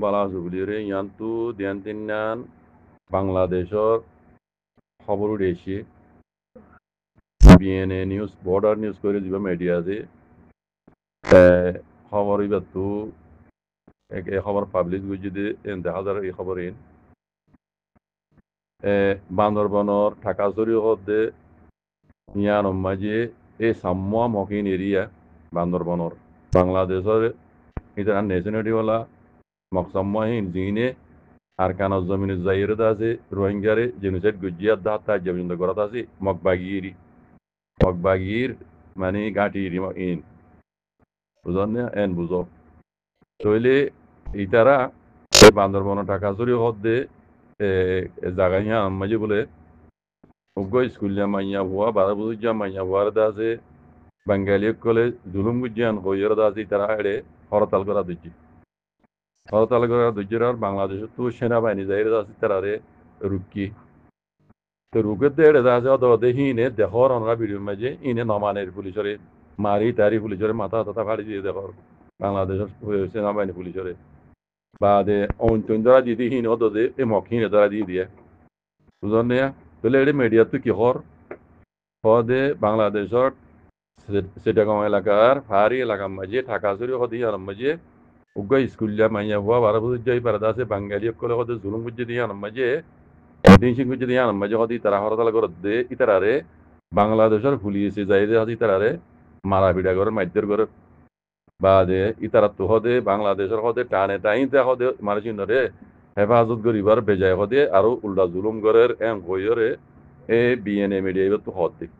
বালা জুবলিরে ইয়ান্তু দিয়ান তিনান বাংলাদেশর খবর উড়েছি BNA news border news করে দিব মিডিয়া যে খবর ইবার তো এই খবর পাবলিশ গুজি দে দেখা যায় এই খবর ইন বান্দরবনর ঢাকাজুরি হদে ইয়ান মাঝে এই সাম্মা মকিন এরিয়া বান্দরবনর বাংলাদেশের এটা নেশনালিটিওয়ালা মকসাম্মাহীন জিনে আর কান জমিনে জাইরে আছে রোহিঙ্গারে জেনোসাইড গুজিয়াত দা তা জমিন গরাত আছে মকবাগির মানে গাটিরি ইন বুঝনে এন বুঝো তইলে ইতারা বান্দরবন ঢাকাজুরি হদে জাগাইয়া মাঝে বলে উগ্র স্কুল মাইয়া হওয়া বারা বুঝা মাইয়া হওয়ার দাসে বাঙালি কলে জুলুম গুজিয়ান হইয়ের দাসি তারা এড়ে হরতাল করা দিচ্ছি হরতাল করা দুজের আর বাংলাদেশের তো সেনাবাহিনী যাই দাসি তারারে রুকি তো রুকের দে এড়ে দাসে অত দেহিনে দেখর অনরা ভিডিও মাঝে ইনে নমানের পুলিশরে মারি তারি পুলিশরে মাথা তাথা ফাড়ি দিয়ে দেখর বাংলাদেশের সেনাবাহিনী পুলিশরে বা দে অন্তরা দিদি হিন অত দে এ মক হিনে তারা দিয়ে দিয়ে বুঝলেন না তাহলে এটা মিডিয়া তো কি হর হদে বাংলাদেশের সেটাগাঁও এলাকার পাহাড়ি এলাকার মাঝে ঢাকাজুরি হদি আর মাঝে উগ্র স্কুলিয়া মাইয়া হওয়া বারো বছর যাই পারদা আছে বাঙালি কলে হদে জুলুম গুজি দিয়ে আর মাঝে দিন সিং গুজি দিয়ে আর মাঝে হদি তারা হরতাল করে দে ইতারারে বাংলাদেশের পুলিশে যাই দে হদি তারারে মারা পিটা করে মাইদের করে বা দে ইতারা তো হদে বাংলাদেশের হদে টানে টাইতে হদে মানুষ ধরে হেফাজত করিবার বেজায় হদে আরো উল্টা জুলুম গরের এম গইরে এ বিএনএ মিডিয়া তো হদ দিক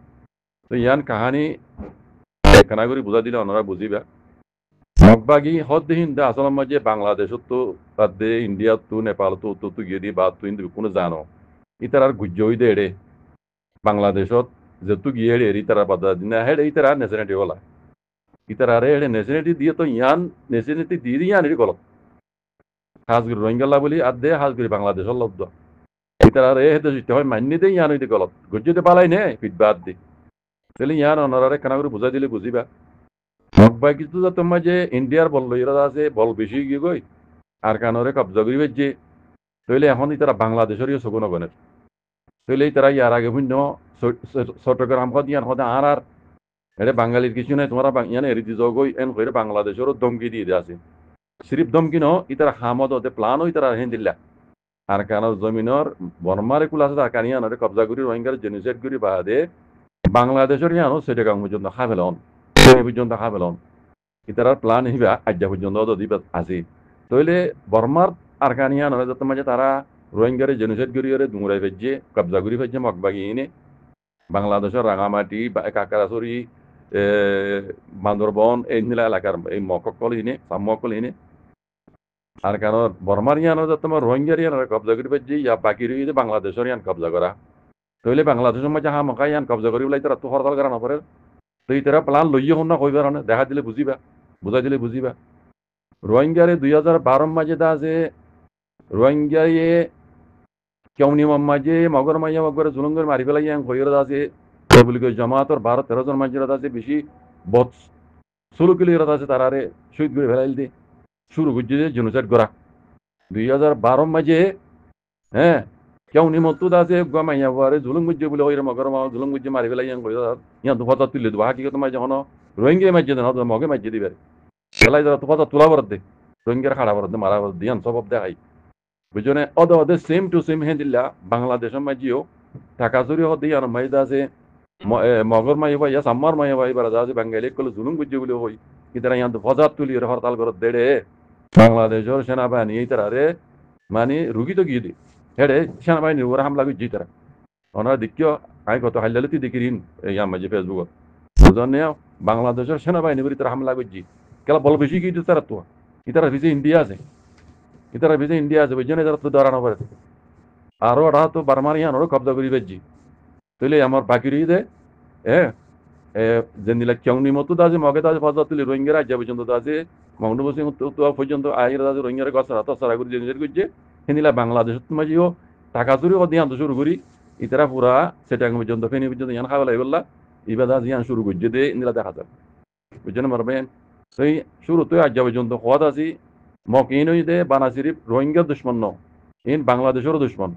তো ইয়ান কাহানি একখানা করে বুঝা দিলে ওনারা বুঝিবা মগবাগি হদ দিন দা আসল মাঝে বাংলাদেশত তো তাদে ইন্ডিয়া তো নেপাল তো তো গিয়ে দিয়ে বাদ তো ইন্দু কোনো জানো ইতার আর গুজ্জ হই দে এড়ে বাংলাদেশত যেতু গিয়ে এড়ে ইতারা বাদা দিনা হেড়ে ইতারা নেশনালিটি হলা ইতারা রে এড়ে নেশনালিটি দিয়ে তো ইয়ান নেশনালিটি দিয়ে ইয়ান এড়ি গলত হাজগুড়ি রোহিঙ্গালা বলি আর দে হাজগুড়ি বাংলাদেশের লব্ধ ইতারা রে হেতে হয় মান্য দে ইয়ান হইতে গলত গুজ্জতে পালাই নে ফিটবাদ দি তাহলে ইয়ান অনারে খানা করে বুঝাই দিলে বুঝিবা মগবাই কিছু তোমার যে ইন্ডিয়ার বল লইরা আছে বল বেশি গিয়ে গই আর কানরে কবজা করি যে তইলে এখন তারা বাংলাদেশেরই শগুন গণের তইলে তারা ইয়ার আগে ভিন্ন চট্টগ্রাম হদ ইয়ান হদে আর এটা বাঙালির কিছু নাই তোমরা ইয়ানে এরিদি জগই এন করে বাংলাদেশেরও দমকি দিয়ে আছে সিরিফ দমকি ন ইতারা হামদ হতে প্লান হই তারা হেন দিল্লা আর কান জমিনের বর্মারে কুল আছে তার কানিয়ানরে কবজা করি রোহিঙ্গার জেনোসাইড করি বাদে বাংলাদেশের ইয়ানো সেটা গাং পর্যন্ত খাবেলন পর্যন্ত খাবেলন ইতারার প্লান হিবা আজ্ঞা পর্যন্ত দিবা আছে তইলে বর্মার আরকানিয়া নয় যত মাঝে তারা রোহিঙ্গারে জেনোসাইড করিয়ে দুমরাই ফেজছে কবজা করি ফেজছে মগবাগি এনে বাংলাদেশের রাঙামাটি বা কাকারাছড়ি বান্দরবন এই নীলা এলাকার এই মককল ইনে সাম্মকল ইনে আর কারণ বর্মার ইয়ানো যত রোহিঙ্গার ইয়ান কবজা করি ফেজছে ইয়া বাকি রয়ে বাংলাদেশের ইয়ান কবজা করা তইলে বাংলাদেশের মাঝে মকা ইয়ান কবজা করি বলে তারা তো হরতাল করা নপরে তো ইতারা প্লান লইয়ে হন না কইবার না দেখা দিলে বুঝিবা বুঝাই দিলে বুঝিবা রোহিঙ্গারে 2012 মাঝে দা আছে রোহিঙ্গায়ে কেউনি মাঝে মগর মাইয়া মগর জুলুঙ্গর মারি ফেলাই হইর আছে বলি জমাতর 12-13 জন মাঝে আছে বেশি বদ শুরু কিলো আছে তারারে শহীদ করে ফেলাইল দিয়ে শুরু করছে যে জেনোসাইড করা 2012 মাঝে হ্যাঁ কেউনি মতো আছে মাইয়া বারে জুলুম গুজে বলে হইর মগর মা জুলুম গুজে মারি ফেলাই ইয়া দুফাতা তুলে দেবো হাকিগত মাঝে হন রোহিঙ্গা মাঝে দেন মগে মাঝে দিবে বেলায় যারা তুফাতা তোলা বরাদ দে রোহিঙ্গার খাড়া বরাদ দে মারা বরাদ দিয়ান সব দেখাই বুঝনে অদে সেম টু সেম হেন্দিল্লা বাংলাদেশের মাঝিও ঢাকাজুরি হদ ইয়ান মাইদা আছে মগর মাই ভাই সাম্মার মাই ভাই বারা আছে বাঙালি কলে জুলুম গুজে বলে হই ইতারা ইয়ান ফজাত তুলি হরতাল করে দেড়ে বাংলাদেশের সেনাবাহিনী এই তারারে মানে রুগী তো গিয়ে দি হেডে সেনাবাহিনীর উপরে হামলা করছি তারা ওনারা দেখিও আমি কত হাইলালে তুই দেখি ইয়ার মাঝে ফেসবুকত বুঝনে বাংলাদেশের সেনাবাহিনীর উপরে তারা হামলা করছি কেলা বল বেশি গিয়ে তারা তো ইতারা ভিজে ইন্ডিয়া আছে ইতারা ভিজে ইন্ডিয়া আছে বুঝছেন তারা তো দাঁড়ানো পারে আরো ওরা তো বারমার ইয়ানোরও কবজা করি বেজি তইলে আমার বাকি রয়ে দে যে নিলা কেউনি মতো দাজে মগে দাজে ফজা তুলি রোহিঙ্গার আজ্ঞা পর্যন্ত দাজে মহম্মদ বসিং পর্যন্ত আইর দাজে রোহিঙ্গার গছরা তসরা করে জেনিজের করছে হেনিলা বাংলাদেশ মাঝিও টাকা চুরি দিয়ে আনতে শুরু করি ইতারা পুরা সেটা পর্যন্ত ফেনি পর্যন্ত ইয়ান খাওয়া লাগলা ইবা দাজ ইয়ান শুরু করছে দে নিলা দেখা যায় বুঝছেন মারবেন সেই শুরু তো আজ্ঞা পর্যন্ত হওয়া আছি মক ইন হইতে বানা সিরিফ রোহিঙ্গার দুশ্মন ন ইন বাংলাদেশেরও দুশ্মন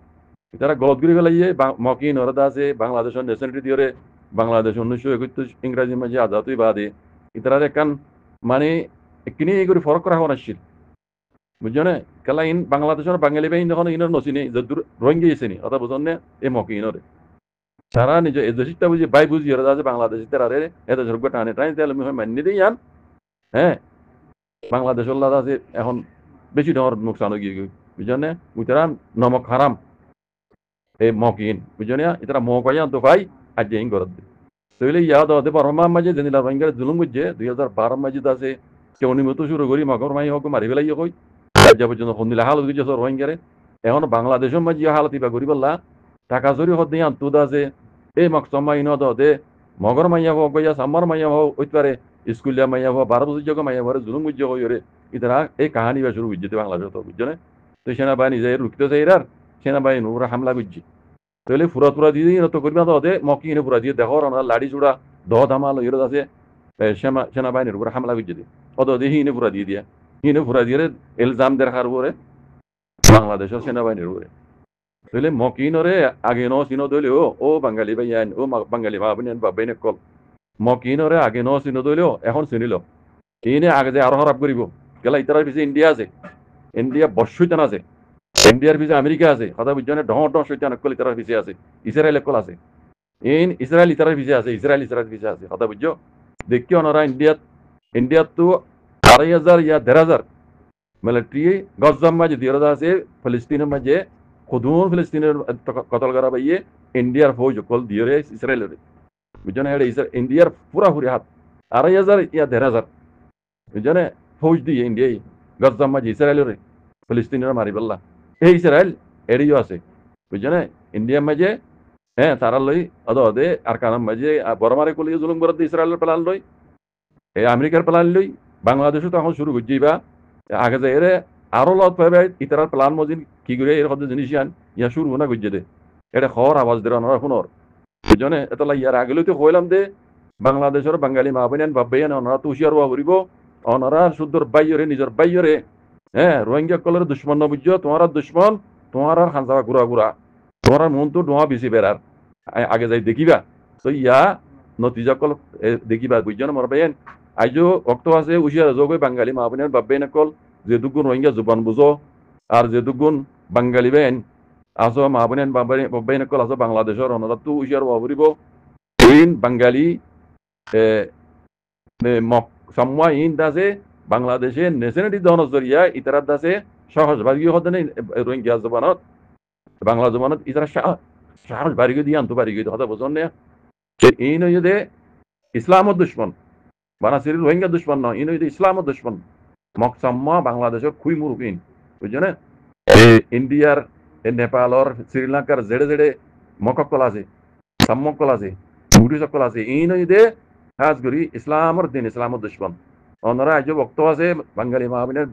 তারা গলত করে ফেলাইয়ে মক ইন ওরা আছে বাংলাদেশের ন্যাশনালিটি দিয়ে বাংলাদেশ 1971 ইংরাজি মাঝে আজাদই বাদে ইতার একান মানে কিনে এই করে ফরক করা হওয়া আসছিল বুঝছো না কেলা ইন বাংলাদেশের বাঙালি বাহিনী যখন ইনর নচিনি যদুর রোহিঙ্গা এসেনি অথা বুঝন না এই মক ইনরে সারা নিজ এদেশিকটা বুঝি বাই বুঝি ওরা আছে বাংলাদেশ তারা এত ঝরক টানে টানি তাহলে মান্য দিই আন হ্যাঁ বাংলাদেশের লাদা আছে এখন বেশি ডর নোকসান হয়ে গিয়ে বুঝছেন না উইতারা নমক হারাম এই মকিন বুঝছেন না ইতারা মকাই আনতো ভাই আজ ইং করত তইলে ইয়াদ হতে পারমা মাঝে জেনিলা রোহিঙ্গার জুলুম বুঝছে 2012 মাঝে আছে কেউ নিমতো শুরু করি মগর মাই হোক মারি ফেলাই কই যা পর্যন্ত ফন্দিলা হালত গেছে রোহিঙ্গারে এখন বাংলাদেশের মাঝে হালত ইবা করি বললা টাকা জরি হদ দিয়ে আনতো আছে এই মকসম্মা ইনত হতে মগর মাইয়া হোক গইয়া সাম্মার মাইয়া হোক ওইতারে স্কুলিয়া মাইয়া হোক 12 বছর যোগ মাইয়া হোক জুলুম বুঝছে হইরে ইতারা এই কাহানি বা শুরু বুঝছে বাংলাদেশ তো বুঝছে না তো সেনাবাহিনী যে রুখতে চাইরার সেনাবাহিনী ওরা হামলা করছে তাহলে ফুরা ফুরা দিয়ে তো করবি না তো মকি এনে ফুরা দিয়ে দেখো না লাড়ি চূড়া দহ ধামাল এর আছে সেনাবাহিনীর উপরে হামলা করছে দিয়ে অত দিয়ে হিনে ফুরা দিয়ে দিয়া হিনে ফুরা দিয়ে এলজাম দেখার উপরে বাংলাদেশের সেনাবাহিনীর উপরে তাহলে মকিনরে আগে ন চিনো দইলেও ও বাঙালি ভাই আইন ও বাঙালি মা আপনি বাবাই কল মকিনরে আগে ন চিনো দইলেও এখন চিনিল ইনে আগে যে আরো খারাপ করিব গেলা ইতার পিছিয়ে ইন্ডিয়া আছে ইন্ডিয়া বর্ষইতান আছে ইন্ডিয়ার পিছিয়ে আমেরিকা আছে কথা বুঝছো না ডহ শৈতান কল ইতার পিছিয়ে আছে ইসরায়েল কল আছে ইন ইসরায়েল ইতার পিছিয়ে আছে ইসরায়েল পিছিয়ে আছে কথা বুঝছো দেখি ওনারা ইন্ডিয়াত তো 2,500 ইয়া 1,500 মিলিটারি গজ্জাম মাঝে দিয়ে আছে ফিলিস্তিনের মাঝে খুদুন ফিলিস্তিনের কতল করা বাইয়ে ইন্ডিয়ার ফৌজ কল দিয়ে ইসরায়েলের বুঝছো না এটা ইন্ডিয়ার পুরাপুরি হাত 2,500 ইয়া 1,500 বুঝছো না ফৌজ দিয়ে ইন্ডিয়ায় গজ্জাম মাঝে ইসরায়েলের ফিলিস্তিনের মারি বললা এই ইসরায়েল এরিও আছে বুঝছো না ইন্ডিয়ার মাঝে হ্যাঁ তারা লই অদে আর কানাম মাঝে বড়মারে কলিয়ে জুলুম করে ইসরায়েলের প্লান লই এই আমেরিকার প্লান লই বাংলাদেশও তখন শুরু করছি বা আগে যে এরে আরো লত পাবে ইতারার প্লান মজিন কি করে এর হতে জিনিস আন ইয়া শুরু না করছে দে এটা খর আওয়াজ দে ওনারা শুনর বুঝনে এটা ইয়ার আগে তো কইলাম দে বাংলাদেশের বাঙালি মা বোন বাবাইয়ান ওনারা তো হুশিয়ার হওয়া করিব ওনারা শুদ্ধর বাইরে নিজের বাইরে হ্যাঁ রোহিঙ্গা কলের দুশ্মন ন বুঝছো তোমার দুশ্মন তোমার আর খানসাবা ঘুরা ঘুরা তোমার মন তো ডোয়া বেশি বেড়ার আগে যাই দেখিবা তো ইয়া নতিজা কল দেখিবা বুঝছো না মর বাইন আইজো অক্ত আছে উশিয়ার যোগ বাঙালি মা বোনের বাবাই নকল যে দুগুণ রোহিঙ্গা জুবান বুঝো আর যে দুগুণ বাঙালি বেন আসো মা বোনের বাবাই নকল আসো বাংলাদেশের ওনারা তো উশিয়ার হওয়া করিব ইন বাঙালি সম্মা ইন দাসে বাংলাদেশে ন্যাশনালিটি দহন জরিয়া ইতারা দাসে সহজভাগী হতে নেই রোহিঙ্গা জবানত বাংলা জবানত ইতারা সাহস বাড়িয়ে দিয়ে আনতে পারি হতে বোঝন না এই নয় যে ইসলামত দুশ্মন বানাসির রোহিঙ্গা দুশ্মন নয় এই নয় যে ইসলামত দুশ্মন মকসাম্মা বাংলাদেশের খুই মুরুকিন বুঝছো না ইন্ডিয়ার নেপালর শ্রীলঙ্কার জেড়ে জেড়ে মককল আছে সাম্মকল আছে মুড়ি সকল আছে এই নয় যে খাস করি ইসলামর দিন ইসলামত দুশ্মন ওনারা আজ বক্ত আছে বাঙালি মা বোনের